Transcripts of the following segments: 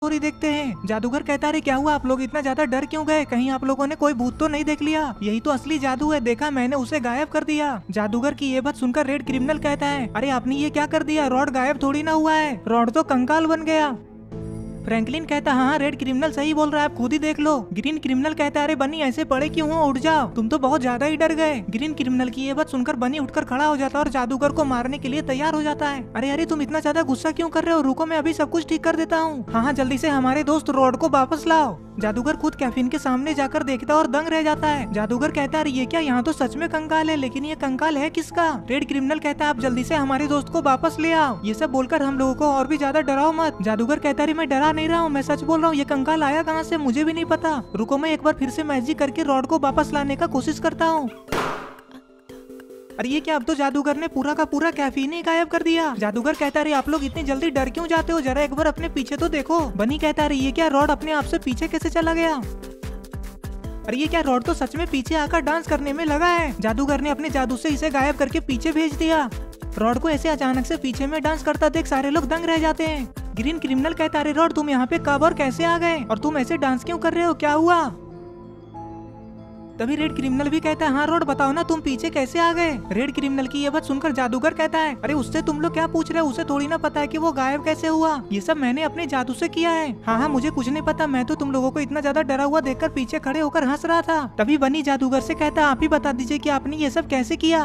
Story देखते हैं। जादूगर कहता है क्या हुआ, आप लोग इतना ज्यादा डर क्यों गए, कहीं आप लोगों ने कोई भूत तो नहीं देख लिया? यही तो असली जादू है, देखा मैंने उसे गायब कर दिया। जादूगर की ये बात सुनकर रेड क्रिमिनल कहता है अरे आपने ये क्या कर दिया, रॉड गायब थोड़ी ना हुआ है, रॉड तो कंकाल बन गया। फ्रैंकलिन कहता हाँ रेड क्रिमिनल सही बोल रहा है, आप खुद ही देख लो। ग्रीन क्रिमिनल कहता है अरे बनी ऐसे पड़े क्यों हो, उठ जाओ, तुम तो बहुत ज्यादा ही डर गए। ग्रीन क्रिमिनल की ये बात सुनकर बनी उठकर खड़ा हो जाता है और जादूगर को मारने के लिए तैयार हो जाता है। अरे अरे तुम इतना ज्यादा गुस्सा क्यों कर रहे हो, रुको मैं अभी सब कुछ ठीक कर देता हूँ। हाँ जल्दी से हमारे दोस्त रॉड को वापस लाओ। जादूगर खुद कैफीन के सामने जाकर देखता और दंग रह जाता है। जादूगर कहता है ये क्या, यहाँ तो सच में कंकाल है, लेकिन ये कंकाल है किसका? रेड क्रिमिनल कहता है आप जल्दी से हमारे दोस्त को वापस ले आओ, ये सब बोलकर हम लोगों को और भी ज्यादा डराओ मत। जादूगर कहता है मैं डरा नहीं रहा हूँ, मैं सच बोल रहा हूँ, ये कंकाल आया कहाँ से मुझे भी नहीं पता, रुको मैं एक बार फिर से मैजिक करके रॉड को वापस लाने का कोशिश करता हूँ। अरे ये क्या, अब तो जादूगर ने पूरा का पूरा कैफीन ही गायब कर दिया। जादूगर कहता है आप लोग इतनी जल्दी डर क्यों जाते हो, जरा एक बार अपने पीछे तो देखो। बनी कहता है ये क्या, रॉड अपने आप से पीछे कैसे चला गया? अरे ये क्या, रॉड तो सच में पीछे आकर डांस करने में लगा है, जादूगर ने अपने जादू से इसे गायब करके पीछे भेज दिया। रॉड को ऐसे अचानक से पीछे में डांस करता देख सारे लोग दंग रह जाते हैं। ग्रीन क्रिमिनल कहता है रॉड तुम यहाँ पे कब और कैसे आ गए, और तुम ऐसे डांस क्यों कर रहे हो, क्या हुआ? तभी रेड क्रिमिनल भी कहता है हाँ रॉड बताओ ना तुम पीछे कैसे आ गए। रेड क्रिमिनल की ये बात सुनकर जादूगर कहता है अरे उससे तुम लोग क्या पूछ रहे हो, उसे थोड़ी ना पता है कि वो गायब कैसे हुआ, ये सब मैंने अपने जादू से किया है। हाँ मुझे कुछ नहीं पता, मैं तो तुम लोगों को इतना ज्यादा डरा हुआ देखकर पीछे खड़े होकर हंस रहा था। तभी बनी जादूगर से कहता आप ही बता दीजिए कि आपने ये सब कैसे किया।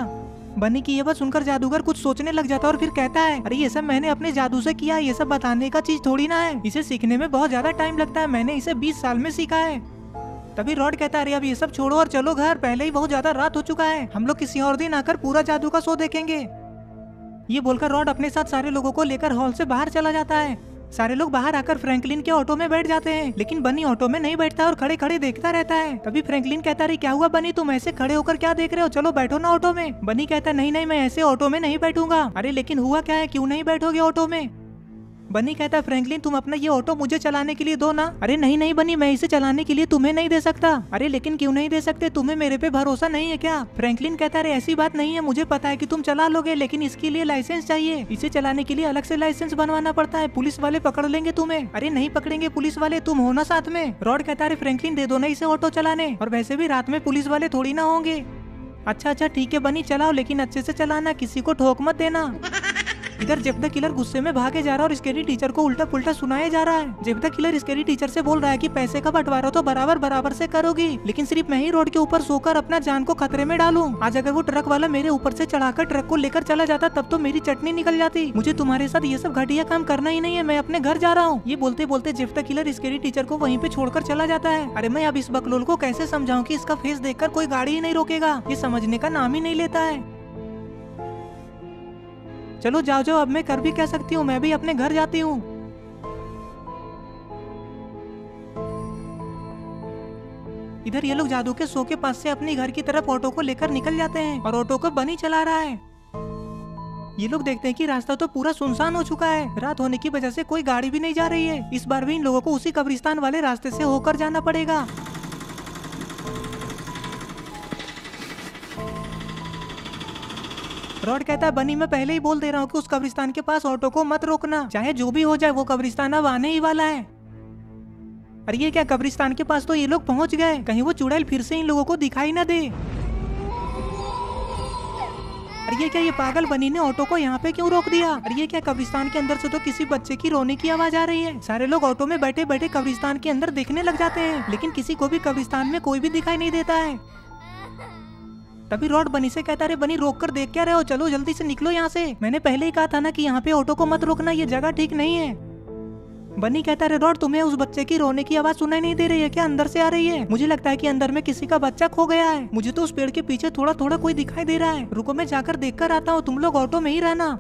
बनी की ये बात सुनकर जादूगर कुछ सोचने लग जाता है और फिर कहता है अरे ये सब मैंने अपने जादू से किया, ये सब बताने का चीज थोड़ी ना है, इसे सीखने में बहुत ज्यादा टाइम लगता है, मैंने इसे 20 साल में सीखा है। तभी रॉड कहता है अरे अब ये सब छोड़ो और चलो घर, पहले ही बहुत ज्यादा रात हो चुका है, हम लोग किसी और दिन आकर पूरा जादू का शो देखेंगे। ये बोलकर रॉड अपने साथ सारे लोगों को लेकर हॉल से बाहर चला जाता है। सारे लोग बाहर आकर फ्रैंकलिन के ऑटो में बैठ जाते हैं, लेकिन बनी ऑटो में नहीं बैठता और खड़े खड़े देखता रहता है। तभी फ्रैंकलिन कहता है क्या हुआ बनी, तुम ऐसे खड़े होकर क्या देख रहे हो, चलो बैठो ना ऑटो में। बनी कहता है नहीं नहीं मैं ऐसे ऑटो में नहीं बैठूंगा। अरे लेकिन हुआ क्या है, क्यों नहीं बैठोगे ऑटो में? बनी कहता है फ्रैंकलिन तुम अपना ये ऑटो मुझे चलाने के लिए दो ना। अरे नहीं नहीं बनी मैं इसे चलाने के लिए तुम्हें नहीं दे सकता। अरे लेकिन क्यों नहीं दे सकते, तुम्हें मेरे पे भरोसा नहीं है क्या? फ्रैंकलिन कहता है ऐसी बात नहीं है, मुझे पता है कि तुम चला लोगे, लेकिन इसके लिए लाइसेंस चाहिए, इसे चलाने के लिए अलग से लाइसेंस बनवाना पड़ता है, पुलिस वाले पकड़ लेंगे तुम्हें। अरे नहीं पकड़ेंगे पुलिस वाले, तुम हो ना साथ में। रॉड कहता है फ्रैंकलिन दे दो ना इसे ऑटो चलाने, और वैसे भी रात में पुलिस वाले थोड़ी ना होंगे। अच्छा अच्छा ठीक है बनी चलाओ, लेकिन अच्छे से चलाना, किसी को ठोक मत देना। इधर जेफ द किलर गुस्से में भागे जा रहा है और स्केरी टीचर को उल्टा पुल्टा सुनाया जा रहा है। Jeff the killer scary teacher से बोल रहा है कि पैसे का बंटवारा तो बराबर बराबर से करोगी, लेकिन सिर्फ मैं ही रोड के ऊपर सोकर अपना जान को खतरे में डालूं। आज अगर वो ट्रक वाला मेरे ऊपर से चढ़ाकर ट्रक को लेकर चला जाता तब तो मेरी चटनी निकल जाती। मुझे तुम्हारे साथ ये सब घटिया काम करना ही नहीं है, मैं अपने घर जा रहा हूँ। ये बोलते बोलते Jeff the killer scary teacher को वहीं पे छोड़कर चला जाता है। अरे मैं अब इस बकलोल को कैसे समझाऊं कि इसका फेस देखकर कोई गाड़ी ही नहीं रोकेगा, ये समझने का नाम ही नहीं लेता है। चलो जाओ जाओ, अब मैं कर भी क्या सकती हूँ, मैं भी अपने घर जाती हूँ। इधर ये लोग जादू के शो के पास से अपने घर की तरफ ऑटो को लेकर निकल जाते हैं और ऑटो को बनी चला रहा है। ये लोग देखते हैं कि रास्ता तो पूरा सुनसान हो चुका है, रात होने की वजह से कोई गाड़ी भी नहीं जा रही है। इस बार भी इन लोगों को उसी कब्रिस्तान वाले रास्ते से होकर जाना पड़ेगा। रॉड कहता है बनी मैं पहले ही बोल दे रहा हूँ कि उस कब्रिस्तान के पास ऑटो को मत रोकना, चाहे जो भी हो जाए वो कब्रिस्तान अब आने ही वाला है। अरे ये क्या, कब्रिस्तान के पास तो ये लोग पहुँच गए, कहीं वो चुड़ैल फिर से इन लोगों को दिखाई ना दे। अरे ये क्या, ये पागल बनी ने ऑटो को यहाँ पे क्यों रोक दिया? अरे ये क्या, कब्रिस्तान के अंदर से तो किसी बच्चे की रोने की आवाज आ रही है। सारे लोग ऑटो में बैठे बैठे कब्रिस्तान के अंदर देखने लग जाते हैं, लेकिन किसी को भी कब्रिस्तान में कोई भी दिखाई नहीं देता है। तभी रॉड बनी से कहता है बनी रोक कर देख क्या रहे हो, चलो जल्दी से निकलो यहाँ से, मैंने पहले ही कहा था ना कि यहाँ पे ऑटो को मत रोकना, ये जगह ठीक नहीं है। बनी कहता है रॉड तुम्हें उस बच्चे की रोने की आवाज सुनाई नहीं दे रही है क्या, अंदर से आ रही है? मुझे लगता है कि अंदर में किसी का बच्चा खो गया है, मुझे तो उस पेड़ के पीछे थोड़ा थोड़ा कोई दिखाई दे रहा है, रुको मैं जाकर देख कर आता हूँ, तुम लोग ऑटो में ही रहना।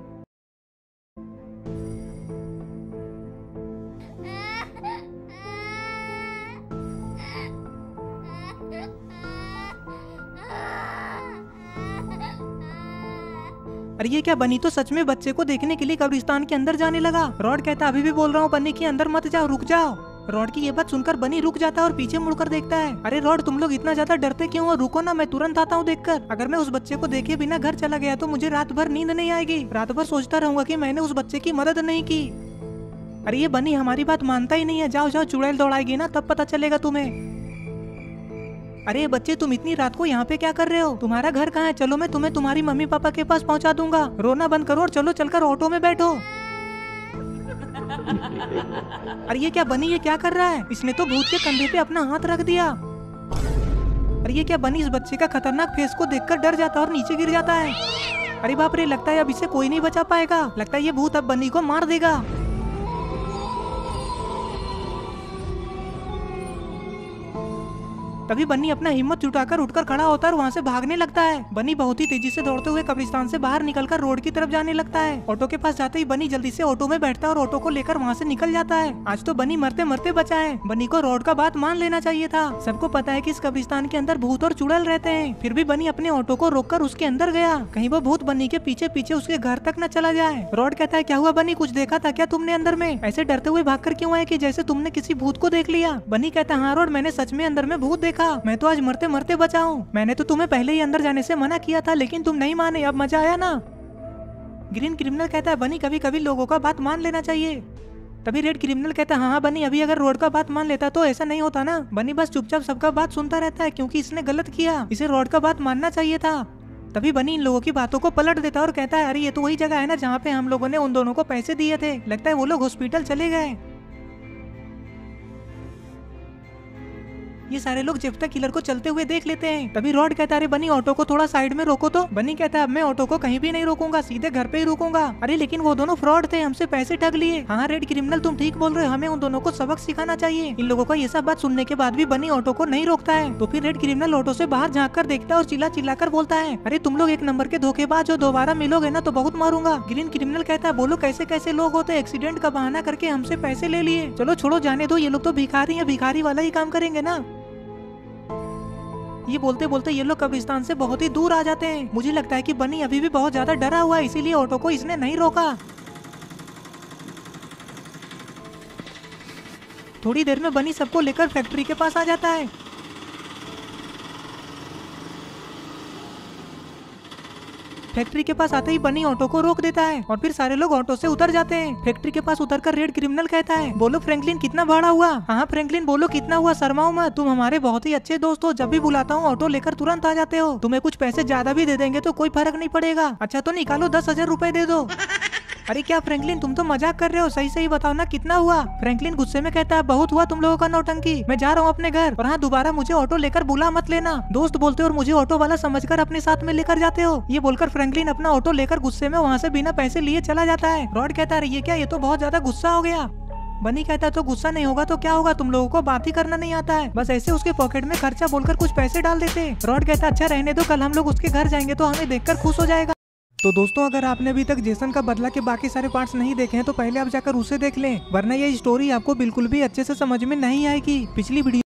अरे ये क्या, बनी तो सच में बच्चे को देखने के लिए कब्रिस्तान के अंदर जाने लगा। रॉड कहता अभी भी बोल रहा हूँ बनी कि अंदर मत जाओ, रुक जाओ। रॉड की ये बात सुनकर बनी रुक जाता है और पीछे मुड़कर देखता है। अरे रॉड तुम लोग इतना ज्यादा डरते क्यों हो, रुको ना, मैं तुरंत आता हूँ देखकर। अगर मैं उस बच्चे को देखे बिना घर चला गया तो मुझे रात भर नींद नहीं आएगी, रात भर सोचता रहूंगा कि मैंने उस बच्चे की मदद नहीं की। अरे ये बनी हमारी बात मानता ही नहीं है, जाओ जाओ चुड़ैल दौड़ाएगी ना तब पता चलेगा तुम्हें। अरे बच्चे तुम इतनी रात को यहाँ पे क्या कर रहे हो? तुम्हारा घर कहाँ है? चलो मैं तुम्हें तुम्हारी मम्मी पापा के पास पहुँचा दूंगा। रोना बंद करो और चलो चलकर ऑटो में बैठो। अरे ये क्या बनी, ये क्या कर रहा है? इसने तो भूत के कंधे पे अपना हाथ रख दिया। अरे ये क्या बनी, इस बच्चे का खतरनाक फेस को देखकर डर जाता है और नीचे गिर जाता है। अरे बाप रे, लगता है अब इसे कोई नहीं बचा पाएगा। लगता है ये भूत अब बनी को मार देगा। तभी बन्नी अपना हिम्मत जुटाकर उठकर खड़ा होता है और वहाँ से भागने लगता है। बन्नी बहुत ही तेजी से दौड़ते हुए कब्रिस्तान से बाहर निकलकर रोड की तरफ जाने लगता है। ऑटो के पास जाते ही बन्नी जल्दी से ऑटो में बैठता है और ऑटो को लेकर वहाँ से निकल जाता है। आज तो बन्नी मरते मरते बचा है। बन्नी को रोड का बात मान लेना चाहिए था। सबको पता है कि इस कब्रिस्तान के अंदर भूत और चुड़ैल रहते हैं, फिर भी बन्नी अपने ऑटो को रोककर उसके अंदर गया, कहीं वो भूत बन्नी के पीछे पीछे उसके घर तक न चला जाए। रोड कहता है, क्या हुआ बन्नी, कुछ देखा था क्या तुमने अंदर में? ऐसे डरते हुए भागकर क्यों आए कि जैसे तुमने किसी भूत को देख लिया? बन्नी कहता है, हाँ रोड, मैंने सच में अंदर में भूत देखा। मैं तो आज मरते मरते बचा हूँ। मैंने तो तुम्हें पहले ही अंदर जाने से मना किया था, लेकिन तुम नहीं माने। अब मजा आया ना? ग्रीन क्रिमिनल कहता है, बनी कभी कभी लोगों का बात मान लेना चाहिए। तभी रेड क्रिमिनल कहता है, हाँ बनी, अभी अगर रोड का बात मान लेता तो ऐसा नहीं होता ना। बनी बस चुपचाप सबका बात सुनता रहता है क्योंकि इसने गलत किया, इसे रोड का बात मानना चाहिए था। तभी बनी इन लोगों की बातों को पलट देता है और कहता है, अरे ये तो वही जगह है ना जहाँ पे हम लोगों ने उन दोनों को पैसे दिए थे। लगता है वो लोग हॉस्पिटल चले गए। ये सारे लोग जेफ्टा किलर को चलते हुए देख लेते हैं। तभी रॉड कहता है, अरे बनी ऑटो को थोड़ा साइड में रोको तो। बनी कहता है, अब मैं ऑटो को कहीं भी नहीं रोकूंगा, सीधे घर पे ही रुकूंगा। अरे लेकिन वो दोनों फ्रॉड थे, हमसे पैसे ठग लिए। हाँ रेड क्रिमिनल, तुम ठीक बोल रहे हो, हमें उन दोनों को सबक सिखाना चाहिए। इन लोगों का ये सब बात सुनने के बाद भी बनी ऑटो को नहीं रोकता है। तो फिर रेड क्रिमिनल ऑटो से बाहर झाँक कर देखता है और चिल्ला चिल्ला कर बोलता है, अरे तुम लोग एक नंबर के धोखेबाज हो, दोबारा मिलोगे ना तो बहुत मारूंगा। ग्रीन क्रिमिनल कहता है, बोलो कैसे कैसे लोग होते, एक्सीडेंट का बहाना करके हमसे पैसे ले लिए। चलो छोड़ो, जाने दो, ये लोग तो भिखारी है, भिखारी वाला ही काम करेंगे ना। ये बोलते बोलते ये लोग कब्रिस्तान से बहुत ही दूर आ जाते हैं। मुझे लगता है कि बनी अभी भी बहुत ज्यादा डरा हुआ है, इसीलिए ऑटो को इसने नहीं रोका। थोड़ी देर में बनी सबको लेकर फैक्ट्री के पास आ जाता है। फैक्ट्री के पास आते ही बनी ऑटो को रोक देता है और फिर सारे लोग ऑटो से उतर जाते हैं। फैक्ट्री के पास उतरकर रेड क्रिमिनल कहता है, बोलो फ्रैंकलिन कितना भाड़ा हुआ? हाँ फ्रैंकलिन बोलो कितना हुआ, शर्माओ मत, तुम हमारे बहुत ही अच्छे दोस्त हो, जब भी बुलाता हूँ ऑटो लेकर तुरंत आ जाते हो। तुम्हें कुछ पैसे ज्यादा भी दे देंगे तो कोई फर्क नहीं पड़ेगा। अच्छा तो निकालो 10,000 रूपए दे दो। अरे क्या फ्रैंकलिन, तुम तो मजाक कर रहे हो, सही सही बताओ ना कितना हुआ? फ्रैंकलिन गुस्से में कहता है, बहुत हुआ तुम लोगों का नौटंकी, मैं जा रहा हूँ अपने घर, और हाँ दोबारा मुझे ऑटो लेकर बुला मत लेना। दोस्त बोलते हो और मुझे ऑटो वाला समझकर अपने साथ में लेकर जाते हो। ये बोलकर फ्रैंकलिन अपना ऑटो लेकर गुस्से में वहाँ से बिना पैसे लिए चला जाता है। रॉड कहता है, ये क्या, ये तो बहुत ज्यादा गुस्सा हो गया। बनी कहता है, तो गुस्सा नहीं होगा तो क्या होगा, तुम लोगों को बात ही करना नहीं आता है, बस ऐसे उसके पॉकेट में खर्चा बोलकर कुछ पैसे डाल देते। रॉड कहता है, अच्छा रहने दो, कल हम लोग उसके घर जाएंगे तो हमें देखकर खुश हो जाएगा। तो दोस्तों, अगर आपने अभी तक जेसन का बदला के बाकी सारे पार्ट्स नहीं देखे हैं तो पहले आप जाकर उसे देख लें, वरना ये स्टोरी आपको बिल्कुल भी अच्छे से समझ में नहीं आएगी। पिछली वीडियो